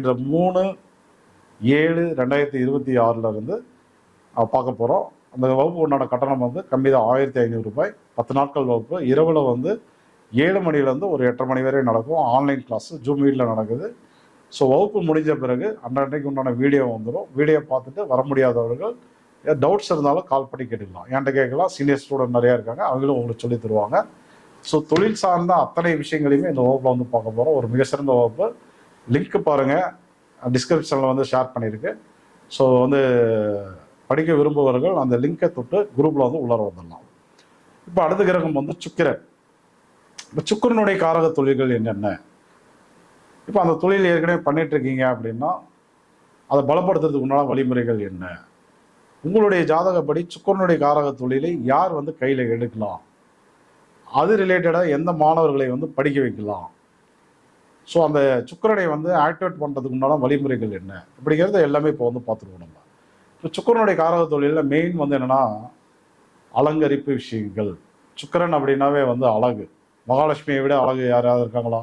வருகிற 3/7/2026 பார்க்க போகிறோம். அந்த வகுப்பு உண்டான கட்டணம் வந்து கம்மி தான், 1500 ரூபாய். 10 நாட்கள் வகுப்பு. இரவில் வந்து 7 மணிலேருந்து ஒரு 8:30 மணி வரை நடக்கும். ஆன்லைன் கிளாஸ் ஜூம் மீட்டில் நடக்குது. ஸோ வகுப்பு முடிஞ்ச பிறகு அன்றைக்கு உண்டான வீடியோ வந்துடும். வீடியோ பார்த்துட்டு வர முடியாதவர்கள் டவுட்ஸ் இருந்தாலும் கால் பண்ணி கேட்டுக்கலாம். என்கிட்ட கேட்கலாம். சீனியர் ஸ்டூடெண்ட் நிறையா இருக்காங்க, அவங்களும் உங்களுக்கு சொல்லி தருவாங்க. ஸோ தொழில் சார்ந்த அத்தனை விஷயங்களையுமே இந்த வகுப்பில் வந்து பார்க்க போகிறோம். ஒரு மிக சிறந்த வகுப்பு. லிங்க் பாருங்கள், டிஸ்கிரிப்ஷனில் வந்து ஷேர் பண்ணியிருக்கு. ஸோ வந்து படிக்க விரும்புபவர்கள் அந்த லிங்கை தொட்டு குரூப்பில் வந்து உள்ளார வந்துடலாம். இப்போ அடுத்த கிரகம் வந்து சுக்கிரன். இப்போ சுக்கிரனுடைய காரக தொழில்கள் என்னென்ன? இப்போ அந்த தொழில் ஏற்கனவே பண்ணிட்டு இருக்கீங்க அப்படின்னா அதை பலப்படுத்துறதுக்கு உண்டான வழிமுறைகள் என்ன? உங்களுடைய ஜாதகப்படி சுக்கிரனுடைய காரக தொழிலை யார் வந்து கையில் எடுக்கலாம்? அது ரிலேட்டடாக எந்த மாணவர்களை வந்து படிக்க வைக்கலாம்? ஸோ அந்த சுக்கிரனை வந்து ஆக்டிவேட் பண்ணுறதுக்கு உண்டான வழிமுறைகள் என்ன அப்படிங்கிறத எல்லாமே இப்போ வந்து பார்த்துருவோம். நம்ம இப்போ சுக்கிரனுடைய காரக தொழிலில் மெயின் வந்து என்னென்னா அலங்கரிப்பு விஷயங்கள். சுக்கிரன் அப்படின்னாவே வந்து அழகு. மகாலட்சுமியை விட அழகு யாராவது இருக்காங்களா?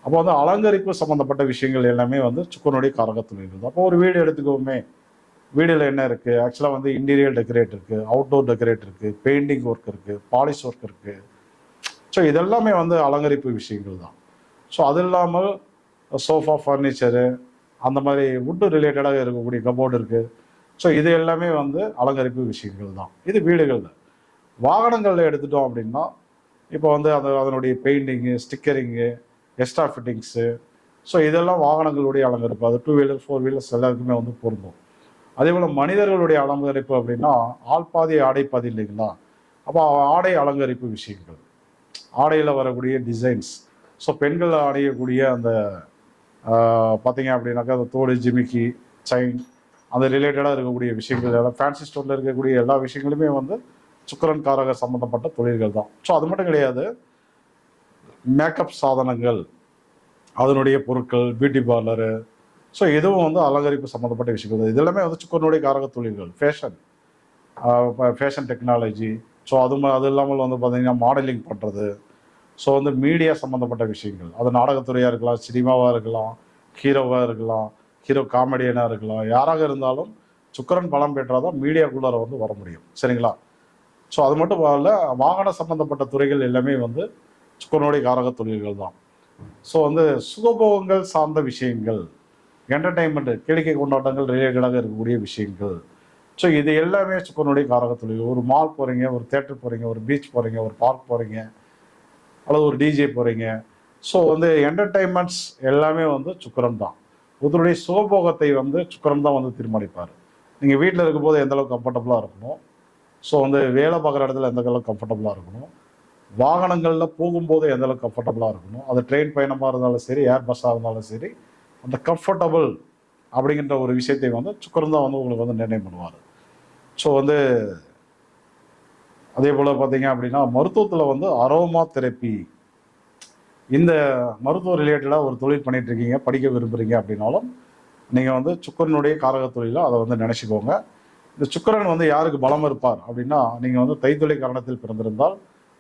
அப்போ வந்து அலங்கரிப்பு சம்மந்தப்பட்ட விஷயங்கள் எல்லாமே வந்து சுக்கிரனுடைய காரக தொழில் தான். அப்போ ஒரு வீடு எடுத்துக்கோமே, வீடில் என்ன இருக்குது? ஆக்சுவலாக வந்து இன்டீரியர் டெக்கரேட் இருக்குது, அவுட்டோர் டெக்கரேட் இருக்குது, பெயிண்டிங் ஒர்க் இருக்குது, பாலிஷ் ஒர்க் இருக்குது. ஸோ இதெல்லாமே வந்து அலங்கரிப்பு விஷயங்கள் தான். ஸோ அது இல்லாமல் சோஃபா, ஃபர்னிச்சரு, அந்த மாதிரி வுட்டு ரிலேட்டடாக இருக்கக்கூடிய கபோர்டு இருக்குது. ஸோ இது எல்லாமே வந்து அலங்கரிப்பு விஷயங்கள் தான். இது வீடுகளில். வாகனங்களில் எடுத்துட்டோம் அப்படின்னா இப்போ வந்து அதனுடைய painting, stickering, extra fittings, so இதெல்லாம் வாகனங்களுடைய அலங்கரிப்பு. அது 2 வீலர் 4 வீலர்ஸ் எல்லாருக்குமே வந்து பொருந்தும். அதே போல் மனிதர்களுடைய அலங்கரிப்பு அப்படின்னா ஆள் பாதி ஆடை பாதி இல்லைங்களா? அப்போ ஆடை அலங்கரிப்பு விஷயங்கள், ஆடையில் வரக்கூடிய டிசைன்ஸ். ஸோ பெண்கள் அணியக்கூடிய அந்த பார்த்தீங்க அப்படின்னாக்கா அந்த தோடு, ஜிமிக்கி, செயின், அந்த ரிலேட்டடாக இருக்கக்கூடிய விஷயங்கள் எல்லாம், ஃபேன்சி ஸ்டோரில் இருக்கக்கூடிய எல்லா விஷயங்களுமே வந்து சுக்கிரன் காரக சம்மந்தப்பட்ட தொழில்கள் தான். ஸோ அது மட்டும் கிடையாது, மேக்கப் சாதனங்கள், அதனுடைய பொருட்கள், பியூட்டி பார்லரு, ஸோ இதுவும் வந்து அலங்கரிப்பு சம்மந்தப்பட்ட விஷயங்கள் தான். இது எல்லாமே வந்து சுக்கிரனுடைய காரக தொழில்கள். ஃபேஷன் டெக்னாலஜி, ஸோ அது இல்லாமல் வந்து பார்த்தீங்கன்னா மாடலிங் பண்ணுறது, ஸோ வந்து மீடியா சம்மந்தப்பட்ட விஷயங்கள். அது நாடகத்துறையாக இருக்கலாம், சினிமாவாக இருக்கலாம், ஹீரோவாக இருக்கலாம், ஹீரோ காமெடியனாக இருக்கலாம், யாராக இருந்தாலும் சுக்கிரன் பலம் பெற்றால் தான் மீடியாக்குள்ளார வந்து வர முடியும். சரிங்களா? ஸோ அது மட்டும் வரல, வாகன சம்மந்தப்பட்ட துறைகள் எல்லாமே வந்து சுக்கிரனுடைய காரக தொழில்கள் தான். ஸோ வந்து சுகபோகங்கள் சார்ந்த விஷயங்கள், என்டர்டைன்மெண்ட்டு, கேளிக்கை கொண்டாட்டங்கள் ரிலேட்டடாக இருக்கக்கூடிய விஷயங்கள். ஸோ இது எல்லாமே சுக்கிரனுடைய காரக தொழில். ஒரு மால் போகிறீங்க, ஒரு தேட்டர் போகிறீங்க, ஒரு பீச் போகிறீங்க, ஒரு பார்க் போகிறீங்க, அல்லது ஒரு டிஜே போகிறீங்க. ஸோ வந்து என்டர்டைன்மெண்ட்ஸ் எல்லாமே வந்து சுக்கிரன் தான். ஒருத்தருடைய சுகபோகத்தை வந்து சுக்கிரன் தான் வந்து தீர்மானிப்பார். நீங்கள் வீட்டில் இருக்கும்போது எந்த அளவுக்கு கம்ஃபர்டபுளாக இருக்கணும், ஸோ வந்து வேலை பார்க்குற இடத்துல எந்த அளவுக்கு கம்ஃபர்டபுளாக இருக்கணும், வாகனங்களில் போகும்போது எந்த அளவுக்கு கம்ஃபர்டபுளாக இருக்கணும், அது ட்ரெயின் பயணமாக இருந்தாலும் சரி, ஏர் பஸ்ஸாக இருந்தாலும் சரி, அந்த கம்ஃபர்டபுள் அப்படிங்கிற ஒரு விஷயத்தை வந்து சுக்கிரன் தான் வந்து உங்களுக்கு வந்து நிர்ணயம் பண்ணுவார். ஸோ வந்து அதே போல் பார்த்தீங்க அப்படின்னா மருத்துவத்தில் வந்து அரோமா தெரப்பி, இந்த மருத்துவ ரிலேட்டடாக ஒரு தொழில் பண்ணிட்டு இருக்கீங்க, படிக்க விரும்புகிறீங்க அப்படின்னாலும் நீங்கள் வந்து சுக்கிரனுடைய காரக தொழிலை அதை வந்து நினச்சிக்கோங்க. இந்த சுக்கிரன் வந்து யாருக்கு பலம் இருப்பார் அப்படின்னா, நீங்கள் வந்து தைத்துளை காரணத்தில் பிறந்திருந்தால்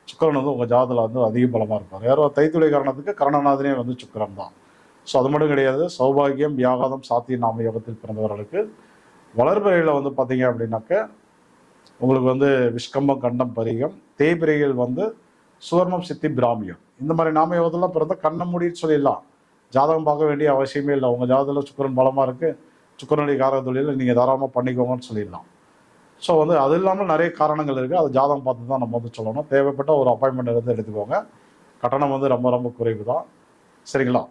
சுக்கிரன் வந்து உங்கள் ஜாதத்தில் வந்து அதிக பலமாக இருப்பார். யாரோ தைத்துளை காரணத்துக்கு கரணநாதனே வந்து சுக்கிரன் தான். ஸோ அது மட்டும் கிடையாது, சௌபாகியம், வியாகாதம், சாத்திய நாம யோகத்தில் பிறந்தவர்களுக்கு வளர்பிறையில் வந்து பார்த்தீங்க அப்படின்னாக்க உங்களுக்கு வந்து விஷ்கம்பம், கண்டம், பரிகம், தேய்பிரைகள் வந்து சுவர்ணம், சித்தி, பிராமியம், இந்த மாதிரி நாம யோகத்தெல்லாம் பிறந்த கண்ணை மூடிட்டு சொல்லிடலாம். ஜாதகம் பார்க்க வேண்டிய அவசியமே இல்லை. உங்கள் ஜாதகத்தில் சுக்கிரன் பலமாக இருக்குது, சுக்கிரனுடைய காரக தொழிலில் நீங்கள் தாராளமாக பண்ணிக்கோங்கன்னு சொல்லிடலாம். ஸோ வந்து அது இல்லாமல் நிறைய காரணங்கள் இருக்குது. அது ஜாதகம் பார்த்து தான் நம்ம வந்து சொல்லணும். தேவைப்பட்ட ஒரு அப்பாயின்மெண்ட் எடுத்து எடுத்துக்கோங்க. கட்டணம் வந்து ரொம்ப ரொம்ப குறைவு தான். சரிங்களா?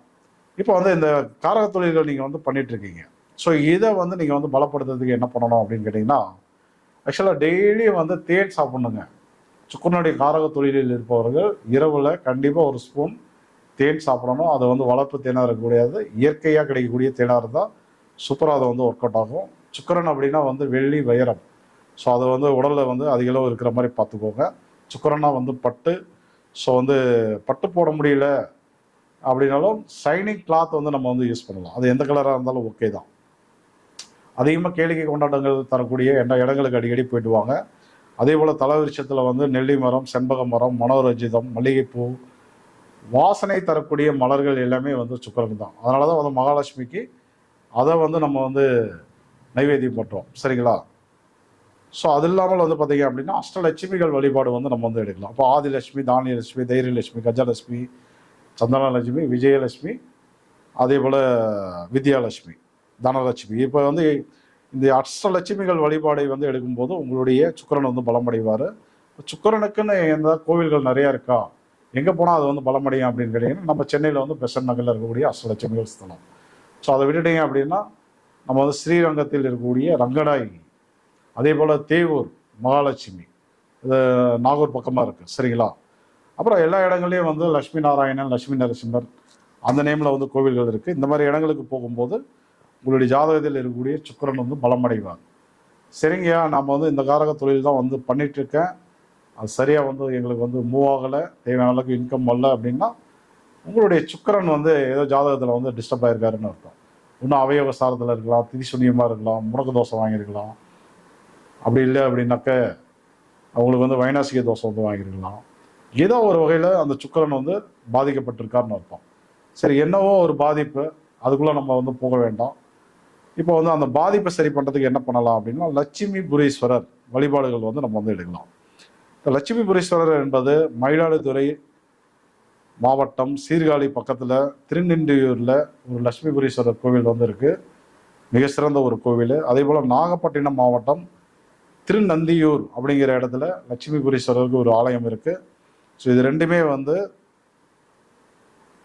இப்போ வந்து இந்த காரக தொழில்கள் நீங்கள் வந்து பண்ணிகிட்ருக்கீங்க. ஸோ இதை வந்து நீங்கள் வந்து பலப்படுத்துறதுக்கு என்ன பண்ணணும் அப்படின்னு கேட்டிங்கன்னா, ஆக்சுவலாக டெய்லியும் வந்து தேன் சாப்பிட்ணுங்க. சுக்கிரனுடைய காரக தொழிலில் இருப்பவர்கள் இரவில் கண்டிப்பாக ஒரு ஸ்பூன் தேன் சாப்பிடணும். அது வந்து வளர்ப்பு தேனாக இருக்கக்கூடியது, இயற்கையாக கிடைக்கக்கூடிய தேனாக இருந்தால் சூப்பராக அதை வந்து ஒர்க் அவுட் ஆகும். சுக்கிரன் அப்படின்னா வந்து வெள்ளி, வைரம், ஸோ அது வந்து உடலில் வந்து அதிக அளவு இருக்கிற மாதிரி பார்த்துக்கோங்க. சுக்கிரனா வந்து பட்டு, ஸோ வந்து பட்டு போட முடியல அப்படின்னாலும் ஷைனிங் கிளாத் வந்து நம்ம வந்து யூஸ் பண்ணலாம். அது எந்த கலராக இருந்தாலும் ஓகே தான். அதிகமாக கேளிக்கை கொண்டாட்டங்கள் தரக்கூடிய இடங்களுக்கு அடிக்கடி போயிட்டு வாங்க. அதே போல் தலவிருட்சத்தில் வந்து நெல்லி மரம், செண்பக மரம், மனோரஞ்சிதம், மல்லிகைப்பூ, வாசனை தரக்கூடிய மலர்கள் எல்லாமே வந்து சுக்கிரன் தான். அதனால தான் வந்து மகாலட்சுமிக்கு அதை வந்து நம்ம வந்து நைவேத்தியம் பண்ணுறோம். சரிங்களா? ஸோ அது இல்லாமல் வந்து பார்த்தீங்க அப்படின்னா அஷ்டலட்சுமிகள் வழிபாடு வந்து நம்ம வந்து எடுக்கலாம். அப்போ ஆதிலட்சுமி, தானியலட்சுமி, தைரியலட்சுமி, கஜலட்சுமி, சந்தனலட்சுமி, விஜயலட்சுமி, அதே போல் வித்யாலட்சுமி, தனலட்சுமி. இப்போ வந்து இந்த அஷ்டலட்சுமிகள் வழிபாடை வந்து எடுக்கும்போது உங்களுடைய சுக்கிரன் வந்து பலமடைவார். சுக்கிரனுக்குன்னு எந்த கோவில்கள் நிறையா இருக்கா, எங்கே போனால் அது வந்து பலமடையும் அப்படின்னு கேட்டிங்கன்னா நம்ம சென்னையில் வந்து பெசன்ட் நகரில் இருக்கக்கூடிய அஷ்டலட்சுமிகள் ஸ்தலம். ஸோ அதை விட்டுட்டீங்க அப்படின்னா நம்ம வந்து ஸ்ரீரங்கத்தில் இருக்கக்கூடிய ரங்கடாயி, அதே போல் தேவூர் மகாலட்சுமி, இது நாகூர் பக்கமாக இருக்குது. சரிங்களா? அப்புறம் எல்லா இடங்கள்லையும் வந்து லட்சுமி நாராயணன், லட்சுமி நரசிம்மர் அந்த நேமில் வந்து கோவில்கள் இருக்குது. இந்த மாதிரி இடங்களுக்கு போகும்போது உங்களுடைய ஜாதகத்தில் இருக்கக்கூடிய சுக்கிரன் வந்து பலமடைவார். சரிங்கய்யா, நம்ம வந்து இந்த காரக தொழில் தான் வந்து பண்ணிகிட்ருக்கேன், அது சரியாக வந்து எங்களுக்கு வந்து மூவ் ஆகலை, தேவையான அளவுக்கு இன்கம் வரல அப்படின்னா உங்களுடைய சுக்கிரன் வந்து ஏதோ ஜாதகத்தில் வந்து டிஸ்டர்ப் ஆகிருக்காருன்னு அர்த்தம். இன்னும் அவயவ சாரத்தில் இருக்கலாம், திதி சுனியமாக இருக்கலாம், முடக்கு தோசை வாங்கியிருக்கலாம். அப்படி இல்லை அப்படின்னாக்க அவங்களுக்கு வந்து வைநாசிக தோசை வந்து வாங்கியிருக்கலாம். ஏதோ ஒரு வகையில் அந்த சுக்கிரன் வந்து பாதிக்கப்பட்டிருக்காருன்னு அர்த்தம். சரி, என்னவோ ஒரு பாதிப்பு, அதுக்குள்ளே நம்ம வந்து போக வேண்டாம். இப்போ வந்து அந்த பாதிப்பை சரி பண்ணுறதுக்கு என்ன பண்ணலாம் அப்படின்னா லட்சுமி புரீஸ்வரர் வழிபாடுகள் வந்து நம்ம வந்து எடுக்கலாம். இந்த லட்சுமி புரீஸ்வரர் என்பது மயிலாடுதுறை மாவட்டம் சீர்காழி பக்கத்தில் திருநின்றியூரில் ஒரு லட்சுமிபுரீஸ்வரர் கோவில் வந்து இருக்குது, மிக சிறந்த ஒரு கோவில். அதே போல் நாகப்பட்டினம் மாவட்டம் திருநந்தியூர் அப்படிங்கிற இடத்துல லட்சுமிபுரீஸ்வரருக்கு ஒரு ஆலயம் இருக்குது. ஸோ இது ரெண்டுமே வந்து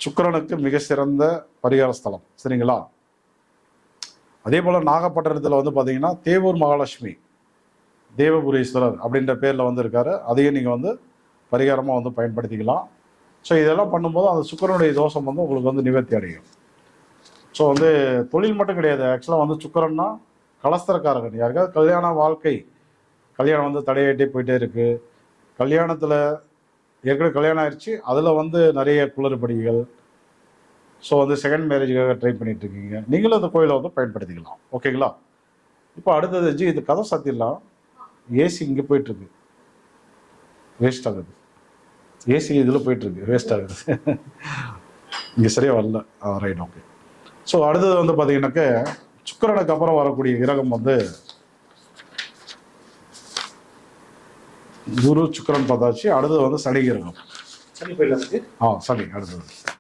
சுக்கிரனுக்கு மிக சிறந்த பரிகார ஸ்தலம். சரிங்களா? அதே போல் நாகப்பட்டினத்தில் வந்து பார்த்தீங்கன்னா தேவூர் மகாலட்சுமி தேவபுரீஸ்வரர் அப்படின்ற பேரில் வந்து இருக்காரு. அதையும் நீங்கள் வந்து பரிகாரமாக வந்து பயன்படுத்திக்கலாம். ஸோ இதெல்லாம் பண்ணும்போது அந்த சுக்கிரனுடைய தோஷம் வந்து உங்களுக்கு வந்து நிவர்த்தி அடையும். ஸோ வந்து தொழில் மட்டும் கிடையாது, ஆக்சுவலாக வந்து சுக்கிரன்னா கலஸ்தரக்காரகன். யாருக்காவது கல்யாண வாழ்க்கை, கல்யாணம் வந்து தடையாயிட்டே போயிட்டே இருக்குது, கல்யாணத்தில் ஏற்கனவே கல்யாணம் ஆயிடுச்சு, அதில் வந்து நிறைய குளறுபடிகள், ஸோ வந்து செகண்ட் மேரேஜுக்காக ட்ரை பண்ணிட்டு இருக்கீங்க, நீங்களும் அந்த கோயிலை வந்து பயன்படுத்திக்கலாம். ஓகேங்களா? இப்போ அடுத்தது ஜி, இது கதை சாத்திடலாம். ஏசி இங்கே போயிட்டுருக்கு, வேஸ்ட் ஆகுது. ஏசி இதில் போயிட்டுருக்கு, வேஸ்ட் ஆகுது. இங்கே சரியாக வரல. Right, okay. ஸோ அடுத்தது வந்து பார்த்தீங்கன்னாக்க சுக்கிரனுக்கு அப்புறம் வரக்கூடிய கிரகம் வந்து குரு சுக்கிரன் பார்த்தாச்சு. அடுத்தது வந்து சனி கிரகம். சனி போயிடலாம். சனி அடுத்தது.